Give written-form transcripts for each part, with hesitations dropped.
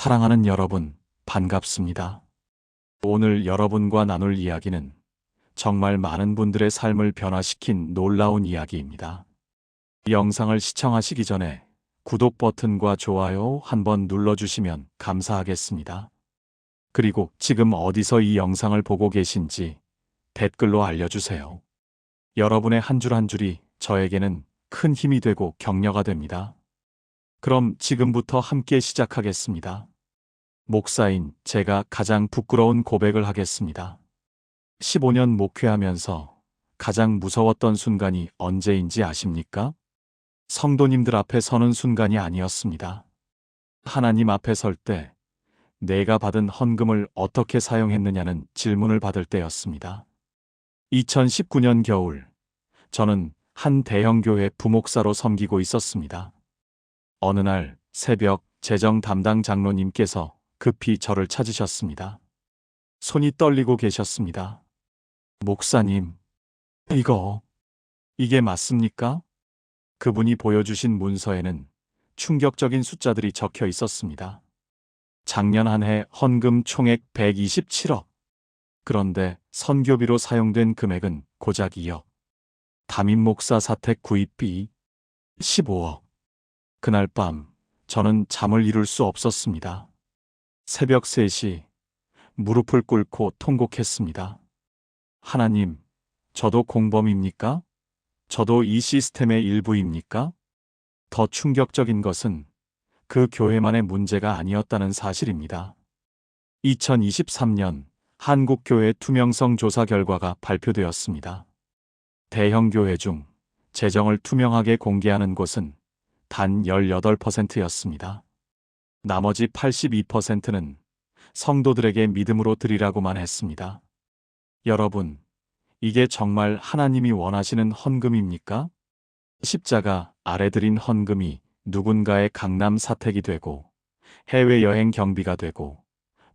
사랑하는 여러분, 반갑습니다. 오늘 여러분과 나눌 이야기는 정말 많은 분들의 삶을 변화시킨 놀라운 이야기입니다. 영상을 시청하시기 전에 구독 버튼과 좋아요 한번 눌러주시면 감사하겠습니다. 그리고 지금 어디서 이 영상을 보고 계신지 댓글로 알려주세요. 여러분의 한 줄 한 줄이 저에게는 큰 힘이 되고 격려가 됩니다. 그럼 지금부터 함께 시작하겠습니다. 목사인 제가 가장 부끄러운 고백을 하겠습니다. 15년 목회하면서 가장 무서웠던 순간이 언제인지 아십니까? 성도님들 앞에 서는 순간이 아니었습니다. 하나님 앞에 설 때 내가 받은 헌금을 어떻게 사용했느냐는 질문을 받을 때였습니다. 2019년 겨울, 저는 한 대형교회 부목사로 섬기고 있었습니다. 어느 날 새벽 재정 담당 장로님께서 급히 저를 찾으셨습니다. 손이 떨리고 계셨습니다. 목사님, 이게 맞습니까? 그분이 보여주신 문서에는 충격적인 숫자들이 적혀 있었습니다. 작년 한 해 헌금 총액 127억. 그런데 선교비로 사용된 금액은 고작 2억. 담임 목사 사택 구입비 15억. 그날 밤 저는 잠을 이룰 수 없었습니다. 새벽 3시 무릎을 꿇고 통곡했습니다. 하나님, 저도 공범입니까? 저도 이 시스템의 일부입니까? 더 충격적인 것은 그 교회만의 문제가 아니었다는 사실입니다. 2023년 한국교회 투명성 조사 결과가 발표되었습니다. 대형 교회 중 재정을 투명하게 공개하는 곳은 단 18%였습니다. 나머지 82%는 성도들에게 믿음으로 드리라고만 했습니다. 여러분, 이게 정말 하나님이 원하시는 헌금입니까? 십자가 아래 드린 헌금이 누군가의 강남 사택이 되고 해외여행 경비가 되고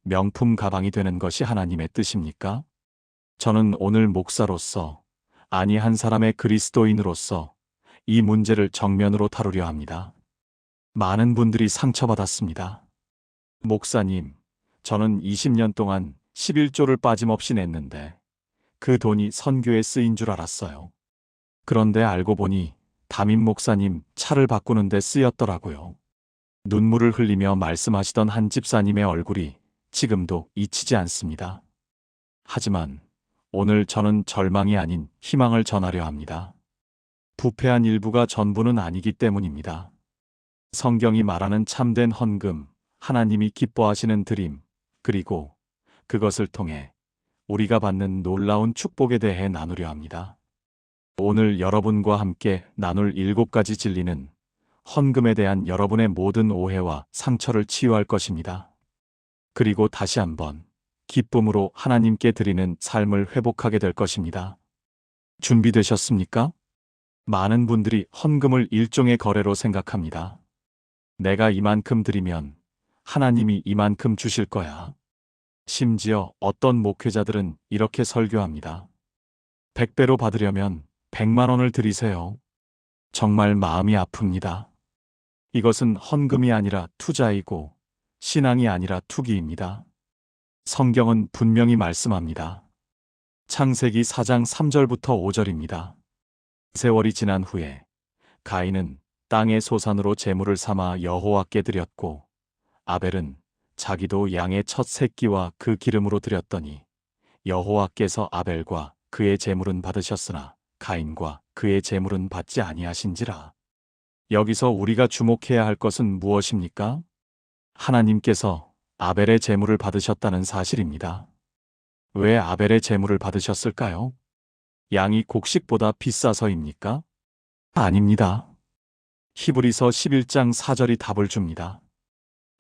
명품 가방이 되는 것이 하나님의 뜻입니까? 저는 오늘 목사로서, 아니 한 사람의 그리스도인으로서 이 문제를 정면으로 다루려 합니다. 많은 분들이 상처받았습니다. 목사님, 저는 20년 동안 11조를 빠짐없이 냈는데 그 돈이 선교에 쓰인 줄 알았어요. 그런데 알고 보니 담임 목사님 차를 바꾸는 데 쓰였더라고요. 눈물을 흘리며 말씀하시던 한 집사님의 얼굴이 지금도 잊히지 않습니다. 하지만 오늘 저는 절망이 아닌 희망을 전하려 합니다. 부패한 일부가 전부는 아니기 때문입니다. 성경이 말하는 참된 헌금, 하나님이 기뻐하시는 드림, 그리고 그것을 통해 우리가 받는 놀라운 축복에 대해 나누려 합니다. 오늘 여러분과 함께 나눌 7가지 진리는 헌금에 대한 여러분의 모든 오해와 상처를 치유할 것입니다. 그리고 다시 한번 기쁨으로 하나님께 드리는 삶을 회복하게 될 것입니다. 준비되셨습니까? 많은 분들이 헌금을 일종의 거래로 생각합니다. 내가 이만큼 드리면 하나님이 이만큼 주실 거야. 심지어 어떤 목회자들은 이렇게 설교합니다. 100배로 받으려면 100만 원을 드리세요. 정말 마음이 아픕니다. 이것은 헌금이 아니라 투자이고 신앙이 아니라 투기입니다. 성경은 분명히 말씀합니다. 창세기 4장 3절부터 5절입니다. 세월이 지난 후에 가인은 땅의 소산으로 제물을 삼아 여호와께 드렸고 아벨은 자기도 양의 첫 새끼와 그 기름으로 드렸더니 여호와께서 아벨과 그의 제물은 받으셨으나 가인과 그의 제물은 받지 아니하신지라. 여기서 우리가 주목해야 할 것은 무엇입니까? 하나님께서 아벨의 제물을 받으셨다는 사실입니다. 왜 아벨의 제물을 받으셨을까요? 양이 곡식보다 비싸서입니까? 아닙니다. 히브리서 11장 4절이 답을 줍니다.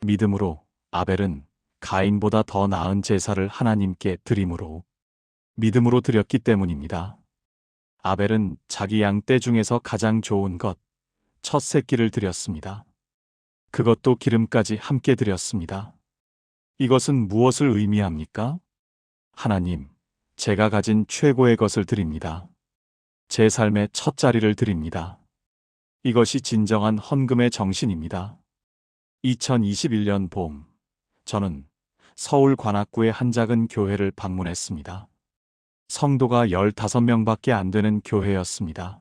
믿음으로 아벨은 가인보다 더 나은 제사를 하나님께 드림으로 믿음으로 드렸기 때문입니다. 아벨은 자기 양 떼 중에서 가장 좋은 것, 첫 새끼를 드렸습니다. 그것도 기름까지 함께 드렸습니다. 이것은 무엇을 의미합니까? 하나님, 제가 가진 최고의 것을 드립니다. 제 삶의 첫 자리를 드립니다. 이것이 진정한 헌금의 정신입니다. 2021년 봄, 저는 서울 관악구의 한 작은 교회를 방문했습니다. 성도가 15명밖에 안 되는 교회였습니다.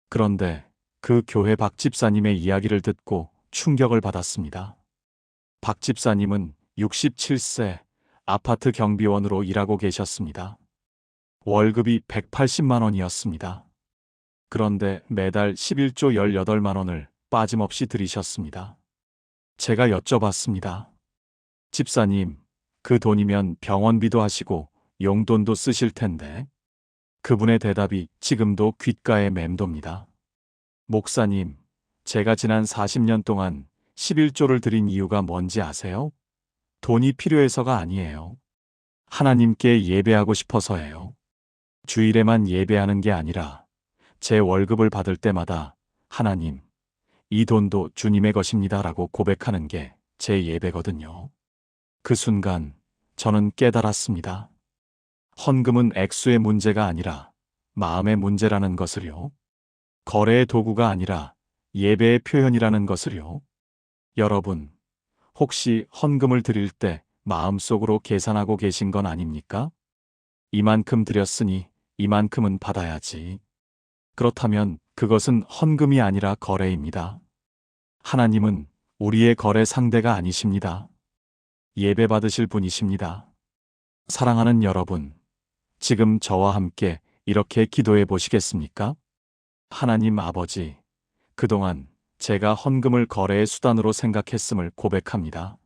그런데 그 교회 박 집사님의 이야기를 듣고 충격을 받았습니다. 박 집사님은 67세 아파트 경비원으로 일하고 계셨습니다. 월급이 180만 원이었습니다. 그런데 매달 11조 18만 원을 빠짐없이 들이셨습니다. 제가 여쭤봤습니다. 집사님, 그 돈이면 병원비도 하시고 용돈도 쓰실 텐데. 그분의 대답이 지금도 귓가에 맴돕니다. 목사님, 제가 지난 40년 동안 11조를 드린 이유가 뭔지 아세요? 돈이 필요해서가 아니에요. 하나님께 예배하고 싶어서예요. 주일에만 예배하는 게 아니라 제 월급을 받을 때마다 하나님, 이 돈도 주님의 것입니다라고 고백하는 게 제 예배거든요. 그 순간 저는 깨달았습니다. 헌금은 액수의 문제가 아니라 마음의 문제라는 것을요. 거래의 도구가 아니라 예배의 표현이라는 것을요. 여러분, 혹시 헌금을 드릴 때 마음속으로 계산하고 계신 건 아닙니까? 이만큼 드렸으니 이만큼은 받아야지. 그렇다면 그것은 헌금이 아니라 거래입니다. 하나님은 우리의 거래 상대가 아니십니다. 예배 받으실 분이십니다. 사랑하는 여러분, 지금 저와 함께 이렇게 기도해 보시겠습니까? 하나님 아버지, 그동안 제가 헌금을 거래의 수단으로 생각했음을 고백합니다.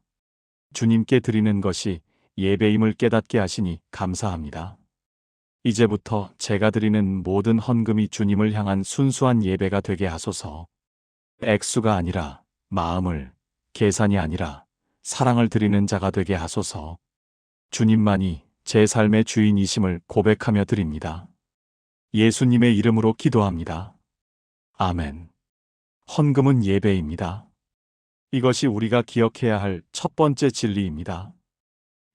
주님께 드리는 것이 예배임을 깨닫게 하시니 감사합니다. 이제부터 제가 드리는 모든 헌금이 주님을 향한 순수한 예배가 되게 하소서. 액수가 아니라 마음을, 계산이 아니라 사랑을 드리는 자가 되게 하소서. 주님만이 제 삶의 주인이심을 고백하며 드립니다. 예수님의 이름으로 기도합니다. 아멘. 헌금은 예배입니다. 이것이 우리가 기억해야 할 첫 번째 진리입니다.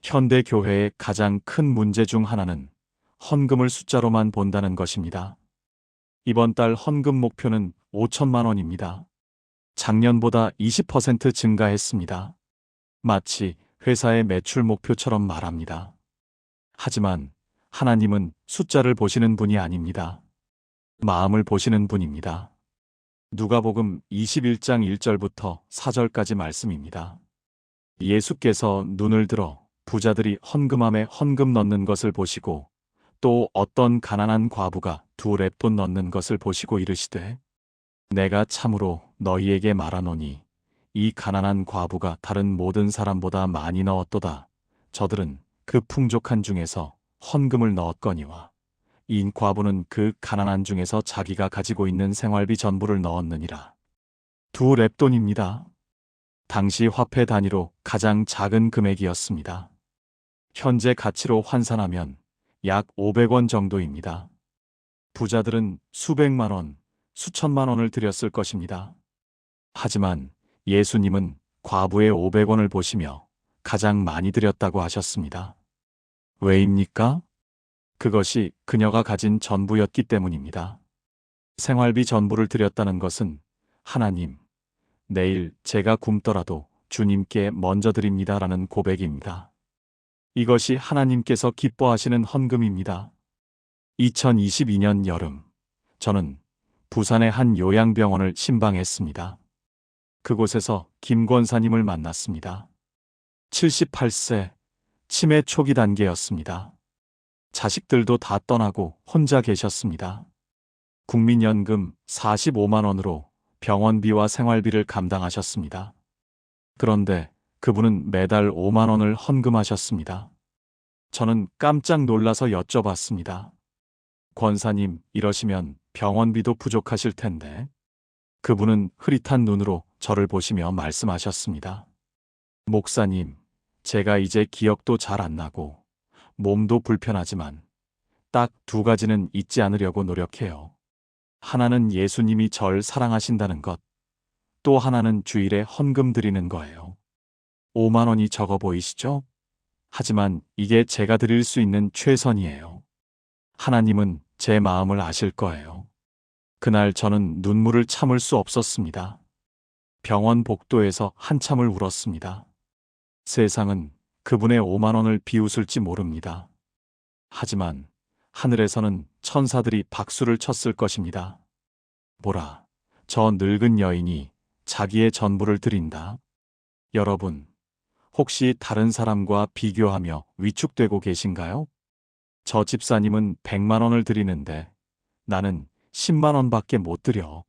현대 교회의 가장 큰 문제 중 하나는 헌금을 숫자로만 본다는 것입니다. 이번 달 헌금 목표는 5천만 원입니다. 작년보다 20% 증가했습니다. 마치 회사의 매출 목표처럼 말합니다. 하지만 하나님은 숫자를 보시는 분이 아닙니다. 마음을 보시는 분입니다. 누가복음 21장 1절부터 4절까지 말씀입니다. 예수께서 눈을 들어 부자들이 헌금함에 헌금 넣는 것을 보시고 또 어떤 가난한 과부가 2렙돈 넣는 것을 보시고 이르시되 내가 참으로 너희에게 말하노니 이 가난한 과부가 다른 모든 사람보다 많이 넣었도다. 저들은 그 풍족한 중에서 헌금을 넣었거니와 이 과부는 그 가난한 중에서 자기가 가지고 있는 생활비 전부를 넣었느니라. 2렙돈입니다. 당시 화폐 단위로 가장 작은 금액이었습니다. 현재 가치로 환산하면 약 500원 정도입니다. 부자들은 수백만 원, 수천만 원을 드렸을 것입니다. 하지만 예수님은 과부의 500원을 보시며 가장 많이 드렸다고 하셨습니다. 왜입니까? 그것이 그녀가 가진 전부였기 때문입니다. 생활비 전부를 드렸다는 것은 하나님, 내일 제가 굶더라도 주님께 먼저 드립니다라는 고백입니다. 이것이 하나님께서 기뻐하시는 헌금입니다. 2022년 여름, 저는 부산의 한 요양병원을 신방했습니다. 그곳에서 김 권사님을 만났습니다. 78세, 치매 초기 단계였습니다. 자식들도 다 떠나고 혼자 계셨습니다. 국민연금 45만 원으로 병원비와 생활비를 감당하셨습니다. 그런데 그분은 매달 5만 원을 헌금하셨습니다. 저는 깜짝 놀라서 여쭤봤습니다. 권사님, 이러시면 병원비도 부족하실 텐데. 그분은 흐릿한 눈으로 저를 보시며 말씀하셨습니다. 목사님, 제가 이제 기억도 잘 안 나고 몸도 불편하지만 딱 2가지는 잊지 않으려고 노력해요. 하나는 예수님이 절 사랑하신다는 것, 또 하나는 주일에 헌금 드리는 거예요. 5만 원이 적어 보이시죠? 하지만 이게 제가 드릴 수 있는 최선이에요. 하나님은 제 마음을 아실 거예요. 그날 저는 눈물을 참을 수 없었습니다. 병원 복도에서 한참을 울었습니다. 세상은 그분의 5만 원을 비웃을지 모릅니다. 하지만 하늘에서는 천사들이 박수를 쳤을 것입니다. 보라, 저 늙은 여인이 자기의 전부를 드린다. 여러분, 혹시 다른 사람과 비교하며 위축되고 계신가요? 저 집사님은 100만 원을 드리는데 나는 10만 원밖에 못 드려.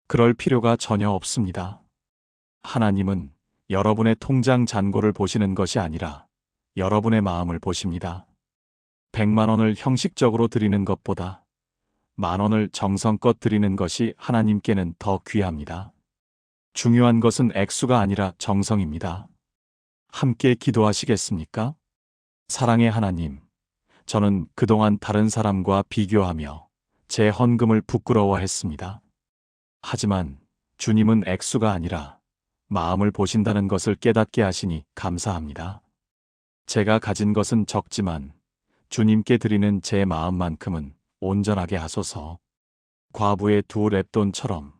그럴 필요가 전혀 없습니다. 하나님은 여러분의 통장 잔고를 보시는 것이 아니라 여러분의 마음을 보십니다. 100만 원을 형식적으로 드리는 것보다 1만 원을 정성껏 드리는 것이 하나님께는 더 귀합니다. 중요한 것은 액수가 아니라 정성입니다. 함께 기도하시겠습니까? 사랑의 하나님, 저는 그동안 다른 사람과 비교하며 제 헌금을 부끄러워했습니다. 하지만 주님은 액수가 아니라 마음을 보신다는 것을 깨닫게 하시니 감사합니다. 제가 가진 것은 적지만 주님께 드리는 제 마음만큼은 온전하게 하소서. 과부의 2렙돈처럼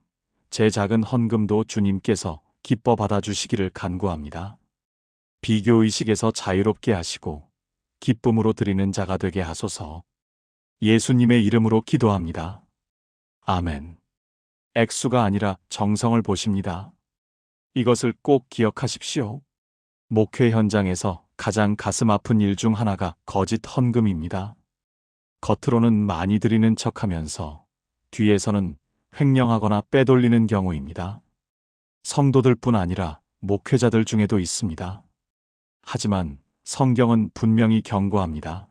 제 작은 헌금도 주님께서 기뻐 받아주시기를 간구합니다. 비교의식에서 자유롭게 하시고 기쁨으로 드리는 자가 되게 하소서. 예수님의 이름으로 기도합니다. 아멘. 액수가 아니라 정성을 보십니다. 이것을 꼭 기억하십시오. 목회 현장에서 가장 가슴 아픈 일 중 하나가 거짓 헌금입니다. 겉으로는 많이 드리는 척하면서 뒤에서는 횡령하거나 빼돌리는 경우입니다. 성도들뿐 아니라 목회자들 중에도 있습니다. 하지만 성경은 분명히 경고합니다.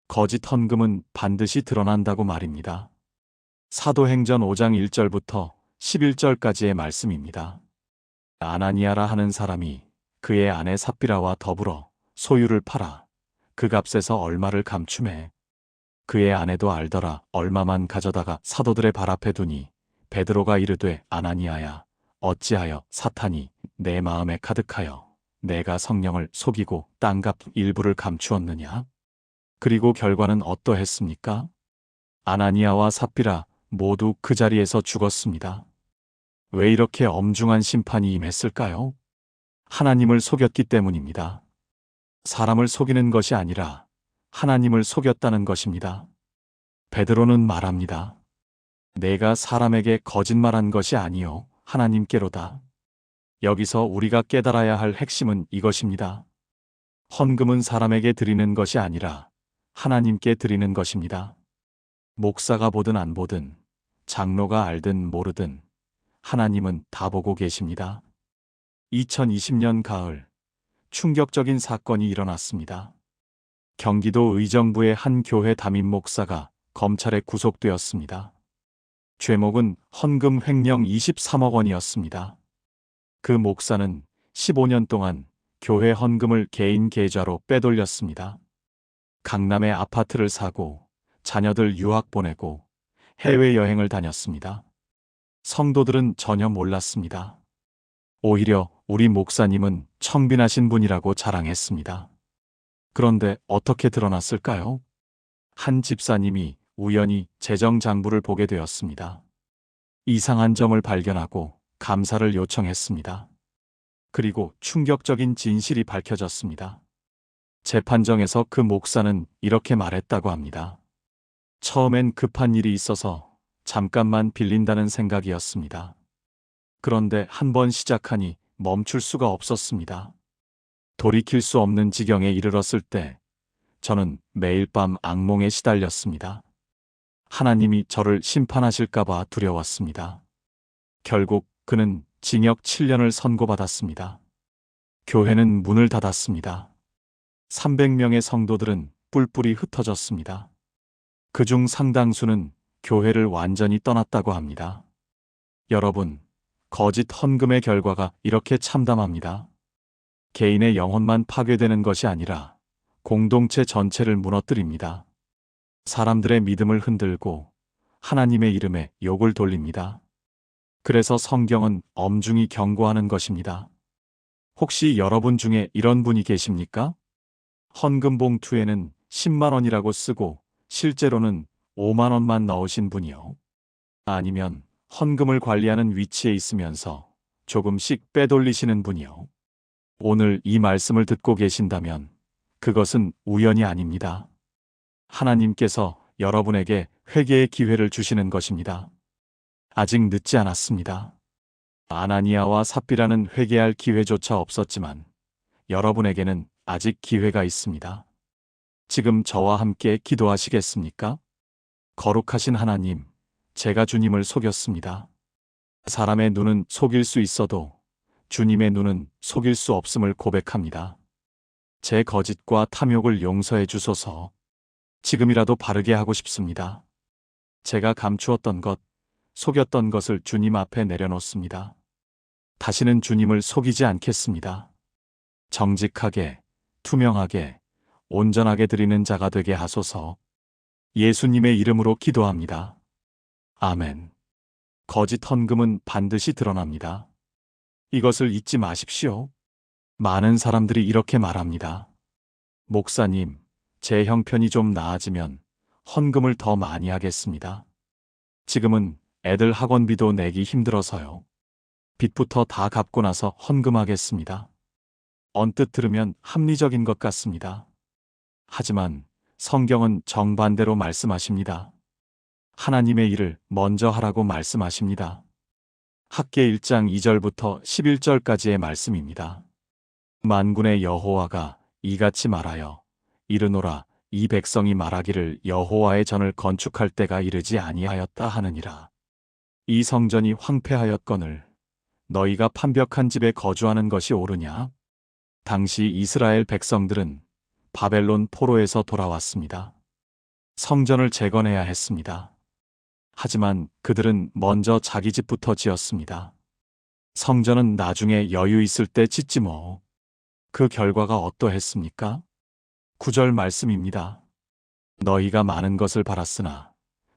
거짓 헌금은 반드시 드러난다고 말입니다. 사도행전 5장 1절부터 11절까지의 말씀입니다. 아나니아라 하는 사람이 그의 아내 삽비라와 더불어 소유를 팔아 그 값에서 얼마를 감춤해. 그의 아내도 알더라. 얼마만 가져다가 사도들의 발 앞에 두니 베드로가 이르되 아나니아야, 어찌하여 사탄이 내 마음에 가득하여 내가 성령을 속이고 땅값 일부를 감추었느냐? 그리고 결과는 어떠했습니까? 아나니아와 삽비라 모두 그 자리에서 죽었습니다. 왜 이렇게 엄중한 심판이 임했을까요? 하나님을 속였기 때문입니다. 사람을 속이는 것이 아니라 하나님을 속였다는 것입니다. 베드로는 말합니다. 내가 사람에게 거짓말한 것이 아니요 하나님께로다. 여기서 우리가 깨달아야 할 핵심은 이것입니다. 헌금은 사람에게 드리는 것이 아니라 하나님께 드리는 것입니다. 목사가 보든 안 보든, 장로가 알든 모르든 하나님은 다 보고 계십니다. 2020년 가을, 충격적인 사건이 일어났습니다. 경기도 의정부의 한 교회 담임 목사가 검찰에 구속되었습니다. 죄목은 헌금 횡령 23억 원이었습니다. 그 목사는 15년 동안 교회 헌금을 개인 계좌로 빼돌렸습니다. 강남에 아파트를 사고 자녀들 유학 보내고 해외여행을 다녔습니다. 성도들은 전혀 몰랐습니다. 오히려 우리 목사님은 청빈하신 분이라고 자랑했습니다. 그런데 어떻게 드러났을까요? 한 집사님이 우연히 재정장부를 보게 되었습니다. 이상한 점을 발견하고 감사를 요청했습니다. 그리고 충격적인 진실이 밝혀졌습니다. 재판정에서 그 목사는 이렇게 말했다고 합니다. 처음엔 급한 일이 있어서 잠깐만 빌린다는 생각이었습니다. 그런데 한 번 시작하니 멈출 수가 없었습니다. 돌이킬 수 없는 지경에 이르렀을 때 저는 매일 밤 악몽에 시달렸습니다. 하나님이 저를 심판하실까봐 두려웠습니다. 결국 그는 징역 7년을 선고받았습니다. 교회는 문을 닫았습니다. 300명의 성도들은 뿔뿔이 흩어졌습니다. 그중 상당수는 교회를 완전히 떠났다고 합니다. 여러분, 거짓 헌금의 결과가 이렇게 참담합니다. 개인의 영혼만 파괴되는 것이 아니라 공동체 전체를 무너뜨립니다. 사람들의 믿음을 흔들고 하나님의 이름에 욕을 돌립니다. 그래서 성경은 엄중히 경고하는 것입니다. 혹시 여러분 중에 이런 분이 계십니까? 헌금 봉투에는 10만 원이라고 쓰고 실제로는 5만 원만 넣으신 분이요. 아니면 헌금을 관리하는 위치에 있으면서 조금씩 빼돌리시는 분이요. 오늘 이 말씀을 듣고 계신다면 그것은 우연이 아닙니다. 하나님께서 여러분에게 회개의 기회를 주시는 것입니다. 아직 늦지 않았습니다. 아나니아와 삽비라는 회개할 기회조차 없었지만 여러분에게는 아직 기회가 있습니다. 지금 저와 함께 기도하시겠습니까? 거룩하신 하나님, 제가 주님을 속였습니다. 사람의 눈은 속일 수 있어도 주님의 눈은 속일 수 없음을 고백합니다. 제 거짓과 탐욕을 용서해 주소서. 지금이라도 바르게 하고 싶습니다. 제가 감추었던 것, 속였던 것을 주님 앞에 내려놓습니다. 다시는 주님을 속이지 않겠습니다. 정직하게, 투명하게, 온전하게 드리는 자가 되게 하소서. 예수님의 이름으로 기도합니다. 아멘. 거짓 헌금은 반드시 드러납니다. 이것을 잊지 마십시오. 많은 사람들이 이렇게 말합니다. 목사님, 제 형편이 좀 나아지면 헌금을 더 많이 하겠습니다. 지금은 애들 학원비도 내기 힘들어서요. 빚부터 다 갚고 나서 헌금하겠습니다. 언뜻 들으면 합리적인 것 같습니다. 하지만 성경은 정반대로 말씀하십니다. 하나님의 일을 먼저 하라고 말씀하십니다. 학계 1장 2절부터 11절까지의 말씀입니다. 만군의 여호와가 이같이 말하여 이르노라, 이 백성이 말하기를 여호와의 전을 건축할 때가 이르지 아니하였다 하느니라. 이 성전이 황폐하였거늘 너희가 판벽한 집에 거주하는 것이 옳으냐? 당시 이스라엘 백성들은 바벨론 포로에서 돌아왔습니다. 성전을 재건해야 했습니다. 하지만 그들은 먼저 자기 집부터 지었습니다. 성전은 나중에 여유 있을 때 짓지 뭐. 그 결과가 어떠했습니까? 9절 말씀입니다. 너희가 많은 것을 바랐으나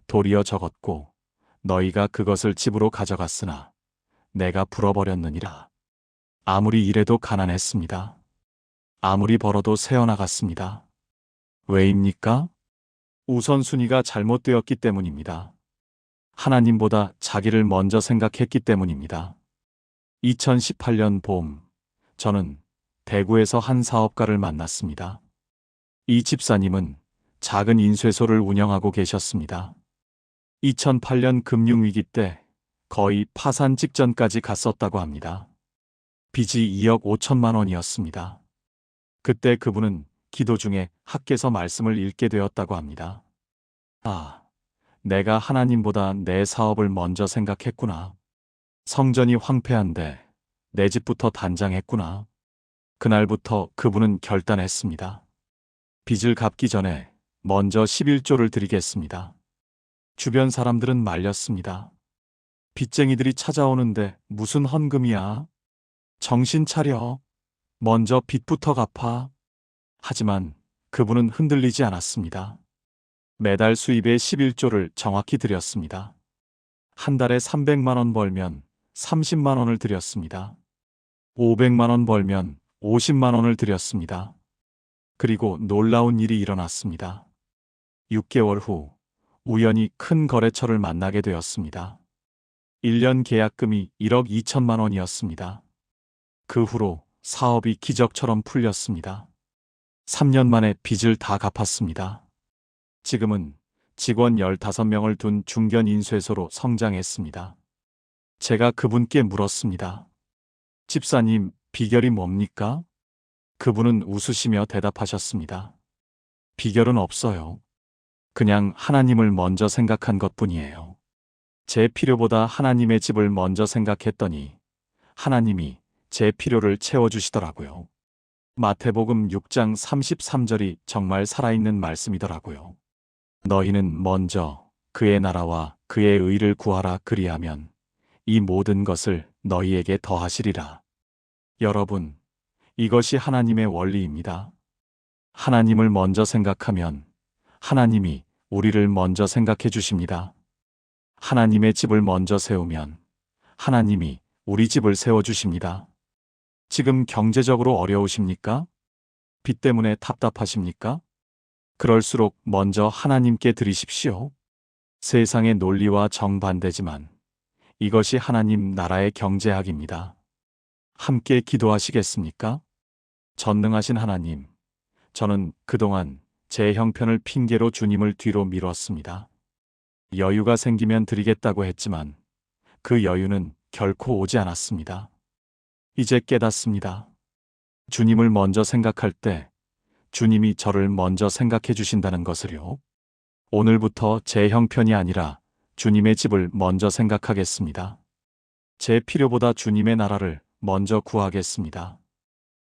도리어 적었고 너희가 그것을 집으로 가져갔으나 내가 불어버렸느니라. 아무리 일해도 가난했습니다. 아무리 벌어도 새어나갔습니다. 왜입니까? 우선순위가 잘못되었기 때문입니다. 하나님보다 자기를 먼저 생각했기 때문입니다. 2018년 봄, 저는 대구에서 한 사업가를 만났습니다. 이 집사님은 작은 인쇄소를 운영하고 계셨습니다. 2008년 금융위기 때 거의 파산 직전까지 갔었다고 합니다. 빚이 2억 5천만 원이었습니다. 그때 그분은 기도 중에 학개서 말씀을 읽게 되었다고 합니다. 아, 내가 하나님보다 내 사업을 먼저 생각했구나. 성전이 황폐한데 내 집부터 단장했구나. 그날부터 그분은 결단했습니다. 빚을 갚기 전에 먼저 11조를 드리겠습니다. 주변 사람들은 말렸습니다. 빚쟁이들이 찾아오는데 무슨 헌금이야? 정신 차려. 먼저 빚부터 갚아. 하지만 그분은 흔들리지 않았습니다. 매달 수입의 11조를 정확히 드렸습니다. 한 달에 300만 원 벌면 30만 원을 드렸습니다. 500만 원 벌면 50만 원을 드렸습니다. 그리고 놀라운 일이 일어났습니다. 6개월 후 우연히 큰 거래처를 만나게 되었습니다. 1년 계약금이 1억 2천만 원이었습니다. 그 후로 사업이 기적처럼 풀렸습니다. 3년 만에 빚을 다 갚았습니다. 지금은 직원 15명을 둔 중견 인쇄소로 성장했습니다. 제가 그분께 물었습니다. 집사님, 비결이 뭡니까? 그분은 웃으시며 대답하셨습니다. 비결은 없어요. 그냥 하나님을 먼저 생각한 것뿐이에요. 제 필요보다 하나님의 집을 먼저 생각했더니 하나님이 제 필요를 채워주시더라고요. 마태복음 6장 33절이 정말 살아있는 말씀이더라고요. 너희는 먼저 그의 나라와 그의 의를 구하라, 그리하면 이 모든 것을 너희에게 더하시리라. 여러분, 이것이 하나님의 원리입니다. 하나님을 먼저 생각하면 하나님이 우리를 먼저 생각해 주십니다. 하나님의 집을 먼저 세우면 하나님이 우리 집을 세워주십니다. 지금 경제적으로 어려우십니까? 빚 때문에 답답하십니까? 그럴수록 먼저 하나님께 드리십시오. 세상의 논리와 정반대지만 이것이 하나님 나라의 경제학입니다. 함께 기도하시겠습니까? 전능하신 하나님, 저는 그동안 제 형편을 핑계로 주님을 뒤로 미뤘습니다. 여유가 생기면 드리겠다고 했지만 그 여유는 결코 오지 않았습니다. 이제 깨닫습니다. 주님을 먼저 생각할 때 주님이 저를 먼저 생각해 주신다는 것을요. 오늘부터 제 형편이 아니라 주님의 집을 먼저 생각하겠습니다. 제 필요보다 주님의 나라를 먼저 구하겠습니다.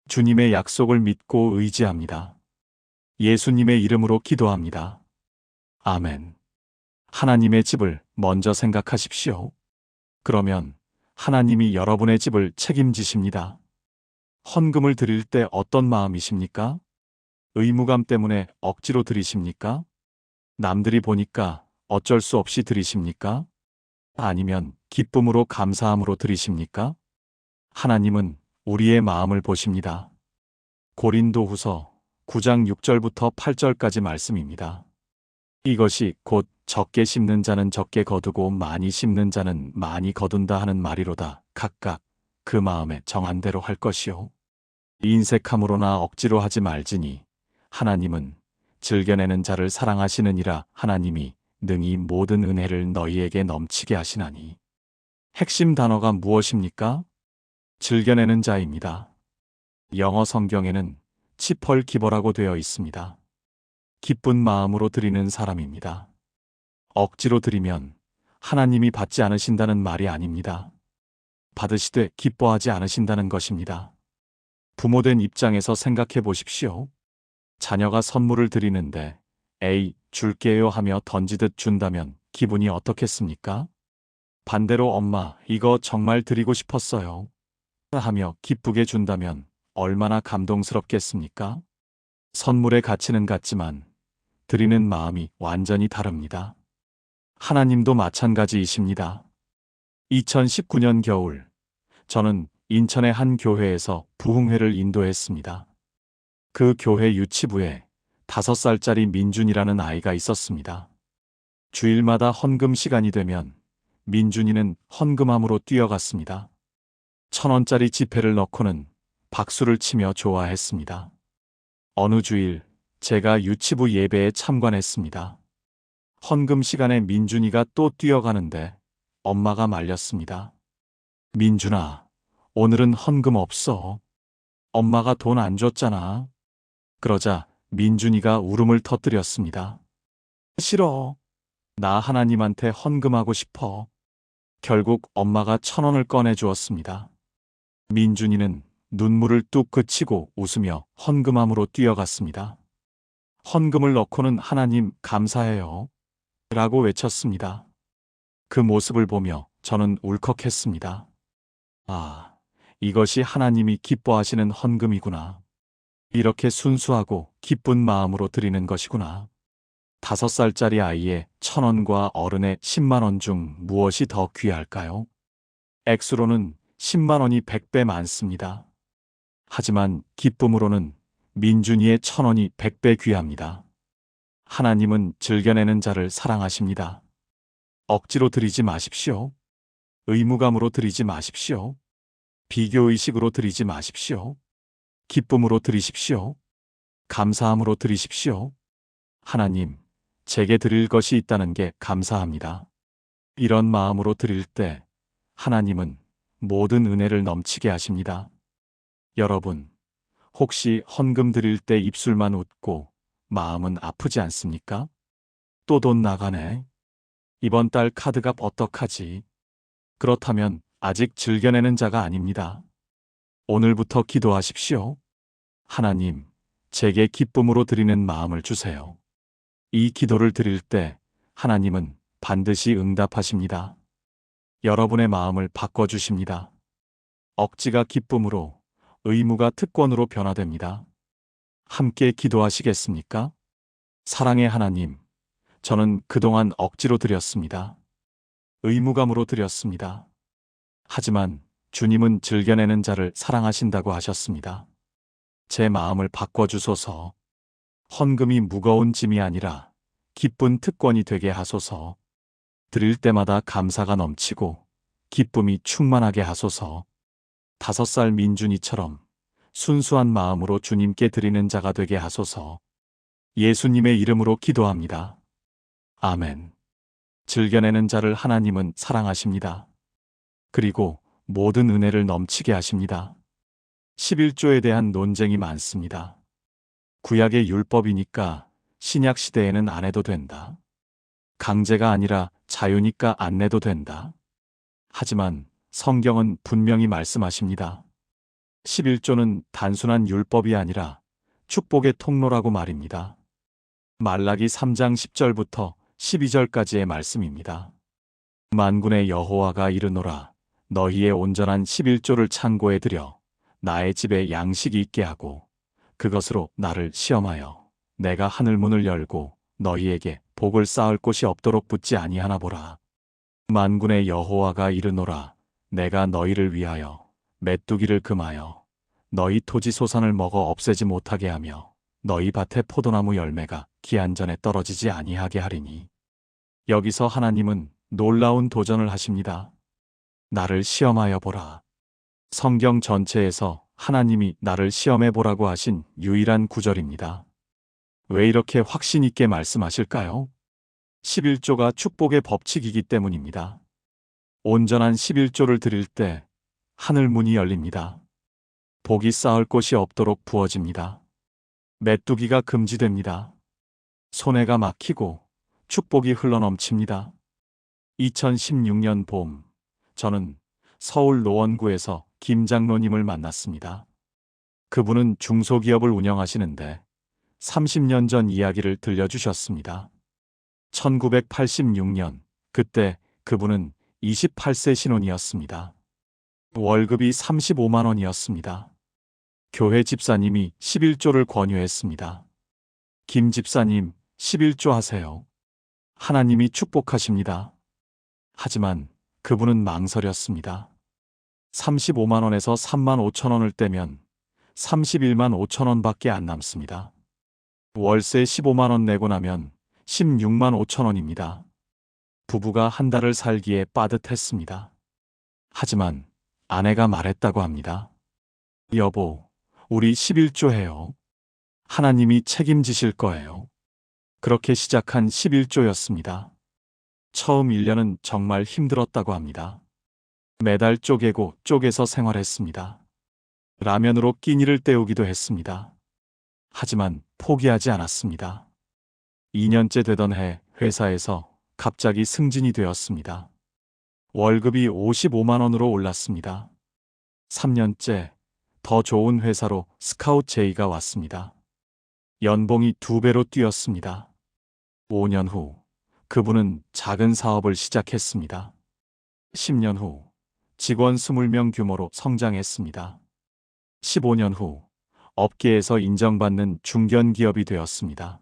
주님의 약속을 믿고 의지합니다. 예수님의 이름으로 기도합니다. 아멘. 하나님의 집을 먼저 생각하십시오. 그러면 하나님이 여러분의 집을 책임지십니다. 헌금을 드릴 때 어떤 마음이십니까? 의무감 때문에 억지로 드리십니까? 남들이 보니까 어쩔 수 없이 드리십니까? 아니면 기쁨으로 감사함으로 드리십니까? 하나님은 우리의 마음을 보십니다. 고린도후서 9장 6절부터 8절까지 말씀입니다. 이것이 곧 적게 심는 자는 적게 거두고 많이 심는 자는 많이 거둔다 하는 말이로다. 각각 그 마음에 정한 대로 할 것이요. 인색함으로나 억지로 하지 말지니 하나님은 즐겨내는 자를 사랑하시느니라. 하나님이 능히 모든 은혜를 너희에게 넘치게 하시나니. 핵심 단어가 무엇입니까? 즐겨내는 자입니다. 영어 성경에는 치펄 기버라고 되어 있습니다. 기쁜 마음으로 드리는 사람입니다. 억지로 드리면 하나님이 받지 않으신다는 말이 아닙니다. 받으시되 기뻐하지 않으신다는 것입니다. 부모된 입장에서 생각해 보십시오. 자녀가 선물을 드리는데 에이, 줄게요 하며 던지듯 준다면 기분이 어떻겠습니까? 반대로 엄마, 이거 정말 드리고 싶었어요 하며 기쁘게 준다면 얼마나 감동스럽겠습니까? 선물의 가치는 같지만 드리는 마음이 완전히 다릅니다. 하나님도 마찬가지이십니다. 2019년 겨울, 저는 인천의 한 교회에서 부흥회를 인도했습니다. 그 교회 유치부에 5살짜리 민준이라는 아이가 있었습니다. 주일마다 헌금 시간이 되면 민준이는 헌금함으로 뛰어갔습니다. 1,000원짜리 지폐를 넣고는 박수를 치며 좋아했습니다. 어느 주일 제가 유치부 예배에 참관했습니다. 헌금 시간에 민준이가 또 뛰어가는데 엄마가 말렸습니다. 민준아, 오늘은 헌금 없어. 엄마가 돈 안 줬잖아. 그러자 민준이가 울음을 터뜨렸습니다. 싫어. 나 하나님한테 헌금하고 싶어. 결국 엄마가 1,000원을 꺼내 주었습니다. 민준이는 눈물을 뚝 그치고 웃으며 헌금함으로 뛰어갔습니다. 헌금을 넣고는 하나님 감사해요. 라고 외쳤습니다. 그 모습을 보며 저는 울컥했습니다. 아, 이것이 하나님이 기뻐하시는 헌금이구나. 이렇게 순수하고 기쁜 마음으로 드리는 것이구나. 5살짜리 아이의 1,000원과 어른의 10만 원 중 무엇이 더 귀할까요? 액수로는 10만 원이 100배 많습니다. 하지만 기쁨으로는 민준이의 1,000원이 100배 귀합니다. 하나님은 즐겨내는 자를 사랑하십니다. 억지로 드리지 마십시오. 의무감으로 드리지 마십시오. 비교의식으로 드리지 마십시오. 기쁨으로 드리십시오. 감사함으로 드리십시오. 하나님, 제게 드릴 것이 있다는 게 감사합니다. 이런 마음으로 드릴 때 하나님은 모든 은혜를 넘치게 하십니다. 여러분, 혹시 헌금 드릴 때 입술만 웃고 마음은 아프지 않습니까? 또 돈 나가네. 이번 달 카드값 어떡하지? 그렇다면 아직 즐겨내는 자가 아닙니다. 오늘부터 기도하십시오. 하나님, 제게 기쁨으로 드리는 마음을 주세요. 이 기도를 드릴 때 하나님은 반드시 응답하십니다. 여러분의 마음을 바꿔주십니다. 억지가 기쁨으로, 의무가 특권으로 변화됩니다. 함께 기도하시겠습니까? 사랑의 하나님, 저는 그동안 억지로 드렸습니다. 의무감으로 드렸습니다. 하지만 주님은 즐겨내는 자를 사랑하신다고 하셨습니다. 제 마음을 바꿔주소서. 헌금이 무거운 짐이 아니라 기쁜 특권이 되게 하소서. 드릴 때마다 감사가 넘치고 기쁨이 충만하게 하소서. 5살 민준이처럼 순수한 마음으로 주님께 드리는 자가 되게 하소서. 예수님의 이름으로 기도합니다. 아멘. 즐겨내는 자를 하나님은 사랑하십니다. 그리고 모든 은혜를 넘치게 하십니다. 11조에 대한 논쟁이 많습니다. 구약의 율법이니까 신약 시대에는 안 해도 된다. 강제가 아니라 자유니까 안 내도 된다. 하지만 성경은 분명히 말씀하십니다. 11조는 단순한 율법이 아니라 축복의 통로라고 말입니다. 말라기 3장 10절부터 12절까지의 말씀입니다. 만군의 여호와가 이르노라. 너희의 온전한 11조를 창고에 들여 나의 집에 양식이 있게 하고 그것으로 나를 시험하여 내가 하늘 문을 열고 너희에게 복을 쌓을 곳이 없도록 붙지 아니하나 보라. 만군의 여호와가 이르노라. 내가 너희를 위하여 메뚜기를 금하여 너희 토지 소산을 먹어 없애지 못하게 하며 너희 밭의 포도나무 열매가 기한 전에 떨어지지 아니하게 하리니. 여기서 하나님은 놀라운 도전을 하십니다. 나를 시험하여 보라. 성경 전체에서 하나님이 나를 시험해 보라고 하신 유일한 구절입니다. 왜 이렇게 확신 있게 말씀하실까요? 11조가 축복의 법칙이기 때문입니다. 온전한 11조를 드릴 때 하늘 문이 열립니다. 복이 쌓을 곳이 없도록 부어집니다. 메뚜기가 금지됩니다. 손해가 막히고 축복이 흘러넘칩니다. 2016년 봄, 저는 서울 노원구에서 김 장로님을 만났습니다. 그분은 중소기업을 운영하시는데 30년 전 이야기를 들려주셨습니다. 1986년, 그때 그분은 28세 신혼이었습니다. 월급이 35만 원이었습니다. 교회 집사님이 11조를 권유했습니다. 김 집사님, 11조 하세요. 하나님이 축복하십니다. 하지만 그분은 망설였습니다. 35만 원에서 3만 5천 원을 떼면 31만 5천 원밖에 안 남습니다. 월세 15만 원 내고 나면 16만 5천 원입니다. 부부가 한 달을 살기에 빠듯했습니다. 하지만 아내가 말했다고 합니다. 여보, 우리 11조 해요. 하나님이 책임지실 거예요. 그렇게 시작한 11조였습니다. 처음 1년은 정말 힘들었다고 합니다. 매달 쪼개고 쪼개서 생활했습니다. 라면으로 끼니를 때우기도 했습니다. 하지만 포기하지 않았습니다. 2년째 되던 해 회사에서 갑자기 승진이 되었습니다. 월급이 55만 원으로 올랐습니다. 3년째 더 좋은 회사로 스카웃 제의가 왔습니다. 연봉이 2배로 뛰었습니다. 5년 후 그분은 작은 사업을 시작했습니다. 10년 후 직원 20명 규모로 성장했습니다. 15년 후 업계에서 인정받는 중견기업이 되었습니다.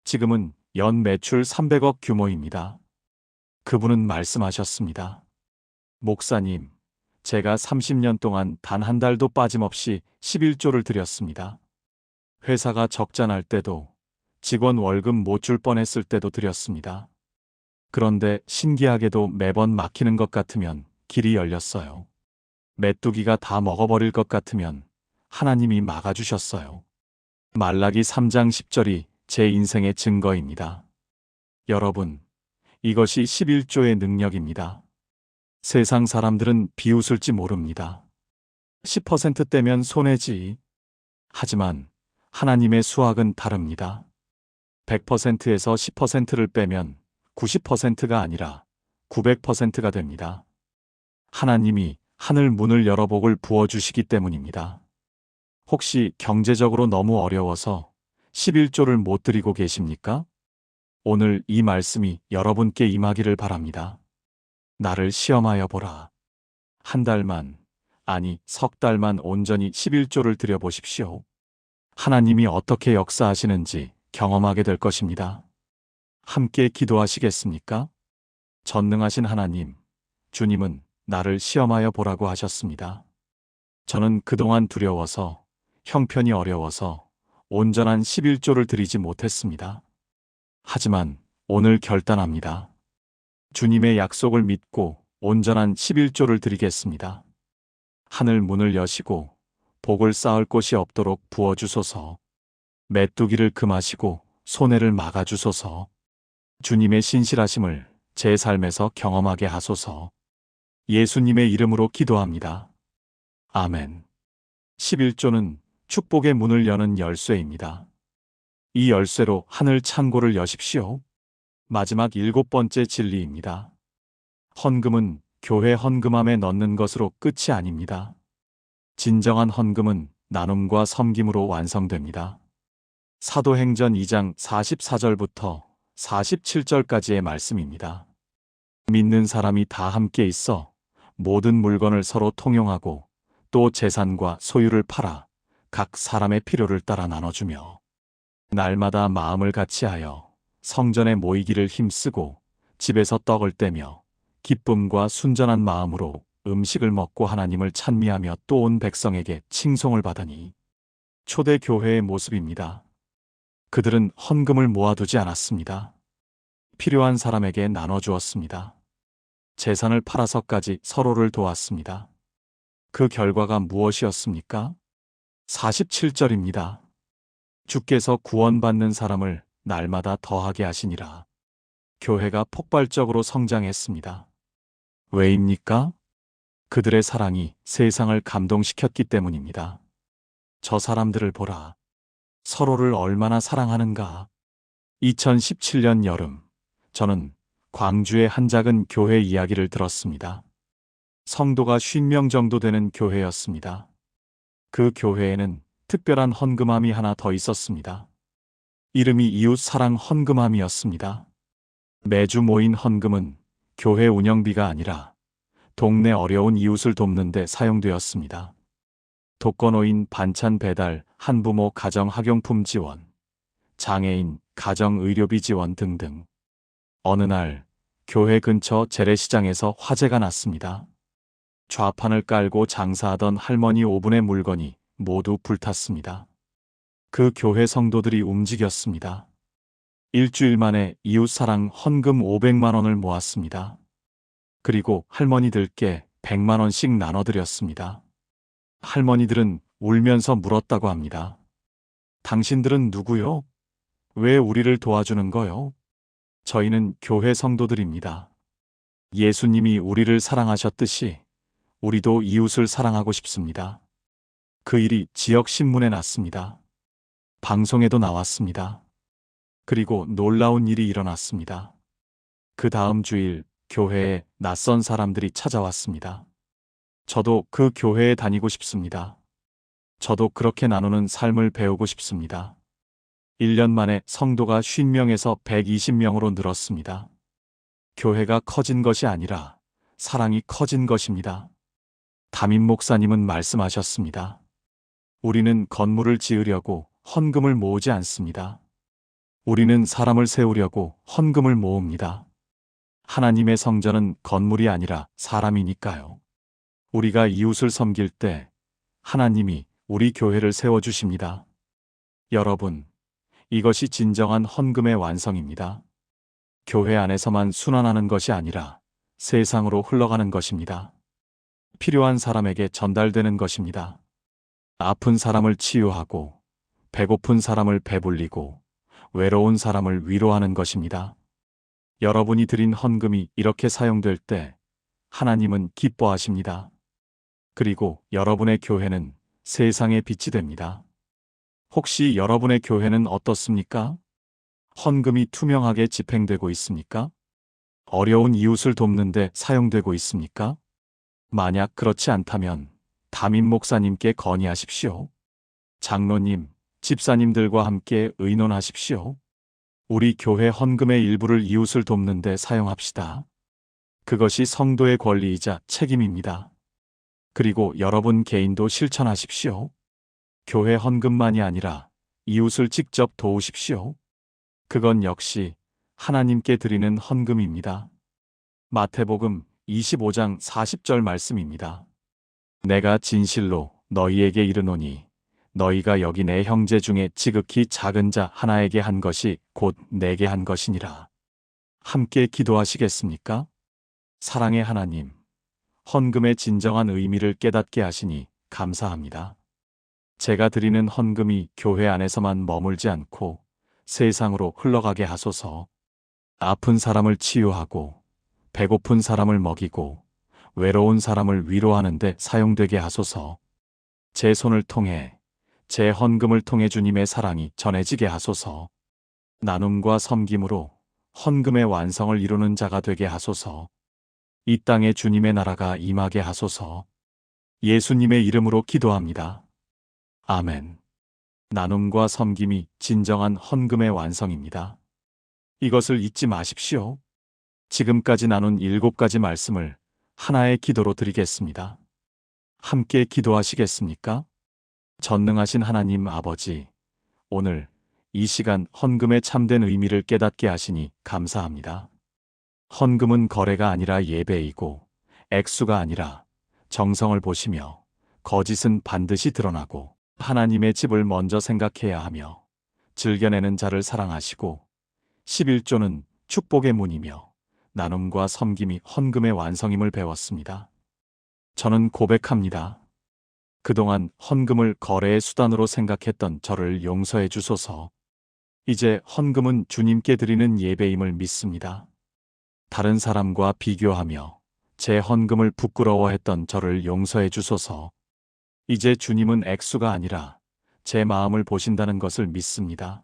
지금은 연 매출 300억 규모입니다. 그분은 말씀하셨습니다. 목사님, 제가 30년 동안 단 한 달도 빠짐없이 11조를 드렸습니다. 회사가 적자 날 때도 직원 월급 못 줄 뻔했을 때도 드렸습니다. 그런데 신기하게도 매번 막히는 것 같으면 길이 열렸어요. 메뚜기가 다 먹어버릴 것 같으면 하나님이 막아주셨어요. 말라기 3장 10절이 제 인생의 증거입니다. 여러분, 이것이 11조의 능력입니다. 세상 사람들은 비웃을지 모릅니다. 10%떼면 손해지. 하지만 하나님의 수학은 다릅니다. 100%에서 10%를 빼면 90%가 아니라 900%가 됩니다. 하나님이 하늘 문을 열어 복을 부어주시기 때문입니다. 혹시 경제적으로 너무 어려워서 11조를 못 드리고 계십니까? 오늘 이 말씀이 여러분께 임하기를 바랍니다. 나를 시험하여 보라. 한 달만, 아니 석 달만 온전히 11조를 드려보십시오. 하나님이 어떻게 역사하시는지 경험하게 될 것입니다. 함께 기도하시겠습니까? 전능하신 하나님, 주님은 나를 시험하여 보라고 하셨습니다. 저는 그동안 두려워서, 형편이 어려워서 온전한 11조를 드리지 못했습니다. 하지만 오늘 결단합니다. 주님의 약속을 믿고 온전한 11조를 드리겠습니다. 하늘 문을 여시고 복을 쌓을 곳이 없도록 부어주소서. 메뚜기를 금하시고 손해를 막아주소서. 주님의 신실하심을 제 삶에서 경험하게 하소서. 예수님의 이름으로 기도합니다. 아멘. 11조는 축복의 문을 여는 열쇠입니다. 이 열쇠로 하늘 창고를 여십시오. 마지막 7번째 진리입니다. 헌금은 교회 헌금함에 넣는 것으로 끝이 아닙니다. 진정한 헌금은 나눔과 섬김으로 완성됩니다. 사도행전 2장 44절부터 47절까지의 말씀입니다. 믿는 사람이 다 함께 있어 모든 물건을 서로 통용하고 또 재산과 소유를 팔아 각 사람의 필요를 따라 나눠주며 날마다 마음을 같이하여 성전에 모이기를 힘쓰고 집에서 떡을 떼며 기쁨과 순전한 마음으로 음식을 먹고 하나님을 찬미하며 또 온 백성에게 칭송을 받으니 초대 교회의 모습입니다. 그들은 헌금을 모아두지 않았습니다. 필요한 사람에게 나눠주었습니다. 재산을 팔아서까지 서로를 도왔습니다. 그 결과가 무엇이었습니까? 47절입니다. 주께서 구원받는 사람을 날마다 더하게 하시니라. 교회가 폭발적으로 성장했습니다. 왜입니까? 그들의 사랑이 세상을 감동시켰기 때문입니다. 저 사람들을 보라. 서로를 얼마나 사랑하는가. 2017년 여름, 저는 광주의 한 작은 교회 이야기를 들었습니다. 성도가 50명 정도 되는 교회였습니다. 그 교회에는 특별한 헌금함이 하나 더 있었습니다. 이름이 이웃사랑 헌금함이었습니다. 매주 모인 헌금은 교회 운영비가 아니라 동네 어려운 이웃을 돕는 데 사용되었습니다. 독거노인 반찬 배달, 한부모 가정 학용품 지원, 장애인 가정 의료비 지원 등등. 어느 날 교회 근처 재래시장에서 화재가 났습니다. 좌판을 깔고 장사하던 할머니 5분의 물건이 모두 불탔습니다. 그 교회 성도들이 움직였습니다. 일주일 만에 이웃사랑 헌금 500만 원을 모았습니다. 그리고 할머니들께 100만 원씩 나눠드렸습니다. 할머니들은 울면서 물었다고 합니다. 당신들은 누구요? 왜 우리를 도와주는 거요? 저희는 교회 성도들입니다. 예수님이 우리를 사랑하셨듯이 우리도 이웃을 사랑하고 싶습니다. 그 일이 지역 신문에 났습니다. 방송에도 나왔습니다. 그리고 놀라운 일이 일어났습니다. 그 다음 주일 교회에 낯선 사람들이 찾아왔습니다. 저도 그 교회에 다니고 싶습니다. 저도 그렇게 나누는 삶을 배우고 싶습니다. 1년 만에 성도가 50명에서 120명으로 늘었습니다. 교회가 커진 것이 아니라 사랑이 커진 것입니다. 담임 목사님은 말씀하셨습니다. 우리는 건물을 지으려고 헌금을 모으지 않습니다. 우리는 사람을 세우려고 헌금을 모읍니다. 하나님의 성전은 건물이 아니라 사람이니까요. 우리가 이웃을 섬길 때 하나님이 우리 교회를 세워주십니다. 여러분, 이것이 진정한 헌금의 완성입니다. 교회 안에서만 순환하는 것이 아니라 세상으로 흘러가는 것입니다. 필요한 사람에게 전달되는 것입니다. 아픈 사람을 치유하고 배고픈 사람을 배불리고 외로운 사람을 위로하는 것입니다. 여러분이 드린 헌금이 이렇게 사용될 때 하나님은 기뻐하십니다. 그리고 여러분의 교회는 세상의 빛이 됩니다. 혹시 여러분의 교회는 어떻습니까? 헌금이 투명하게 집행되고 있습니까? 어려운 이웃을 돕는 데 사용되고 있습니까? 만약 그렇지 않다면 담임 목사님께 건의하십시오. 장로님, 집사님들과 함께 의논하십시오. 우리 교회 헌금의 일부를 이웃을 돕는 데 사용합시다. 그것이 성도의 권리이자 책임입니다. 그리고 여러분 개인도 실천하십시오. 교회 헌금만이 아니라 이웃을 직접 도우십시오. 그건 역시 하나님께 드리는 헌금입니다. 마태복음 25장 40절 말씀입니다. 내가 진실로 너희에게 이르노니 너희가 여기 내 형제 중에 지극히 작은 자 하나에게 한 것이 곧 내게 한 것이니라. 함께 기도하시겠습니까? 사랑의 하나님, 헌금의 진정한 의미를 깨닫게 하시니 감사합니다. 제가 드리는 헌금이 교회 안에서만 머물지 않고 세상으로 흘러가게 하소서. 아픈 사람을 치유하고 배고픈 사람을 먹이고 외로운 사람을 위로하는 데 사용되게 하소서. 제 손을 통해 제 헌금을 통해 주님의 사랑이 전해지게 하소서. 나눔과 섬김으로 헌금의 완성을 이루는 자가 되게 하소서. 이 땅에 주님의 나라가 임하게 하소서. 예수님의 이름으로 기도합니다. 아멘. 나눔과 섬김이 진정한 헌금의 완성입니다. 이것을 잊지 마십시오. 지금까지 나눈 7가지 말씀을 하나의 기도로 드리겠습니다. 함께 기도하시겠습니까? 전능하신 하나님 아버지, 오늘 이 시간 헌금의 참된 의미를 깨닫게 하시니 감사합니다. 헌금은 거래가 아니라 예배이고 액수가 아니라 정성을 보시며 거짓은 반드시 드러나고 하나님의 집을 먼저 생각해야 하며 즐겨내는 자를 사랑하시고 11조는 축복의 문이며 나눔과 섬김이 헌금의 완성임을 배웠습니다. 저는 고백합니다. 그동안 헌금을 거래의 수단으로 생각했던 저를 용서해 주소서. 이제 헌금은 주님께 드리는 예배임을 믿습니다. 다른 사람과 비교하며 제 헌금을 부끄러워했던 저를 용서해 주소서. 이제 주님은 액수가 아니라 제 마음을 보신다는 것을 믿습니다.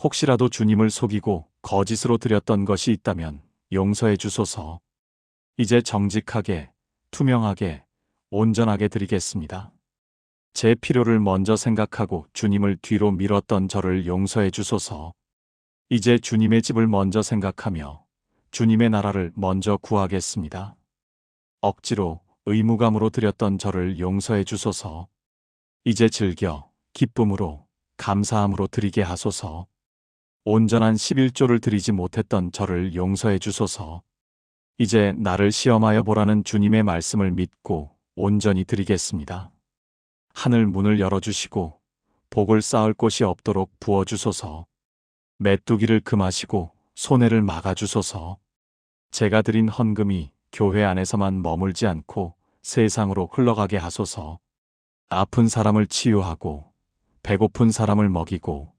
혹시라도 주님을 속이고 거짓으로 드렸던 것이 있다면 용서해 주소서. 이제 정직하게, 투명하게, 온전하게 드리겠습니다. 제 필요를 먼저 생각하고 주님을 뒤로 밀었던 저를 용서해 주소서. 이제 주님의 집을 먼저 생각하며 주님의 나라를 먼저 구하겠습니다. 억지로, 의무감으로 드렸던 저를 용서해 주소서. 이제 즐겨, 기쁨으로, 감사함으로 드리게 하소서. 온전한 11조를 드리지 못했던 저를 용서해 주소서. 이제 나를 시험하여 보라는 주님의 말씀을 믿고 온전히 드리겠습니다. 하늘 문을 열어주시고 복을 쌓을 곳이 없도록 부어주소서. 메뚜기를 금하시고 손해를 막아주소서. 제가 드린 헌금이 교회 안에서만 머물지 않고 세상으로 흘러가게 하소서. 아픈 사람을 치유하고 배고픈 사람을 먹이고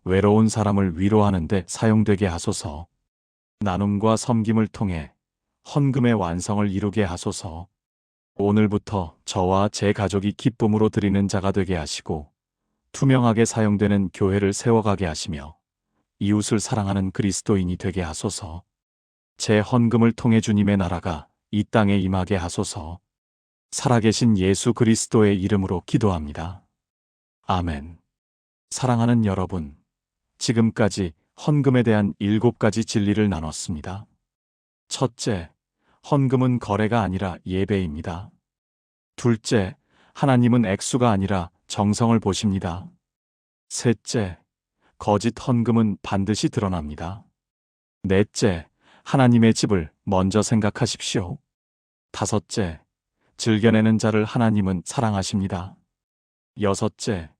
외로운 사람을 위로하는 데 사용되게 하소서. 나눔과 섬김을 통해 헌금의 완성을 이루게 하소서. 오늘부터 저와 제 가족이 기쁨으로 드리는 자가 되게 하시고 투명하게 사용되는 교회를 세워가게 하시며 이웃을 사랑하는 그리스도인이 되게 하소서. 제 헌금을 통해 주님의 나라가 이 땅에 임하게 하소서. 살아계신 예수 그리스도의 이름으로 기도합니다. 아멘. 사랑하는 여러분, 지금까지 헌금에 대한 7가지 진리를 나눴습니다. 첫째, 헌금은 거래가 아니라 예배입니다. 둘째, 하나님은 액수가 아니라 정성을 보십니다. 셋째, 거짓 헌금은 반드시 드러납니다. 넷째, 하나님의 집을 먼저 생각하십시오. 다섯째, 즐겨내는 자를 하나님은 사랑하십니다. 여섯째,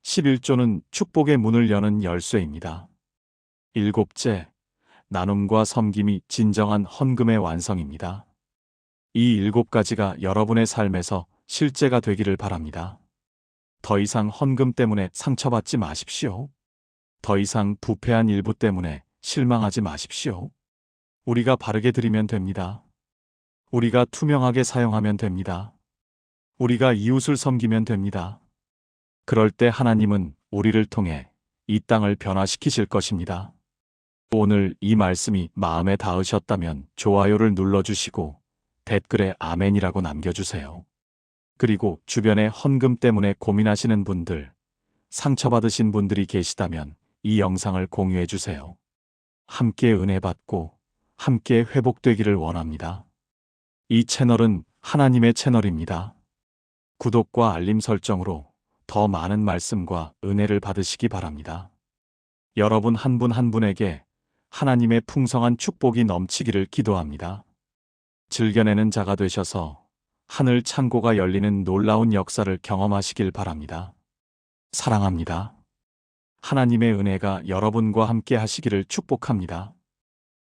11조는 축복의 문을 여는 열쇠입니다. 일곱째, 나눔과 섬김이 진정한 헌금의 완성입니다. 이 7가지가 여러분의 삶에서 실제가 되기를 바랍니다. 더 이상 헌금 때문에 상처받지 마십시오. 더 이상 부패한 일부 때문에 실망하지 마십시오. 우리가 바르게 드리면 됩니다. 우리가 투명하게 사용하면 됩니다. 우리가 이웃을 섬기면 됩니다. 그럴 때 하나님은 우리를 통해 이 땅을 변화시키실 것입니다. 오늘 이 말씀이 마음에 닿으셨다면 좋아요를 눌러주시고 댓글에 아멘이라고 남겨주세요. 그리고 주변에 헌금 때문에 고민하시는 분들, 상처받으신 분들이 계시다면 이 영상을 공유해주세요. 함께 은혜 받고 함께 회복되기를 원합니다. 이 채널은 하나님의 채널입니다. 구독과 알림 설정으로 더 많은 말씀과 은혜를 받으시기 바랍니다. 여러분 한 분 한 분에게 하나님의 풍성한 축복이 넘치기를 기도합니다. 즐겨내는 자가 되셔서 하늘 창고가 열리는 놀라운 역사를 경험하시길 바랍니다. 사랑합니다. 하나님의 은혜가 여러분과 함께 하시기를 축복합니다.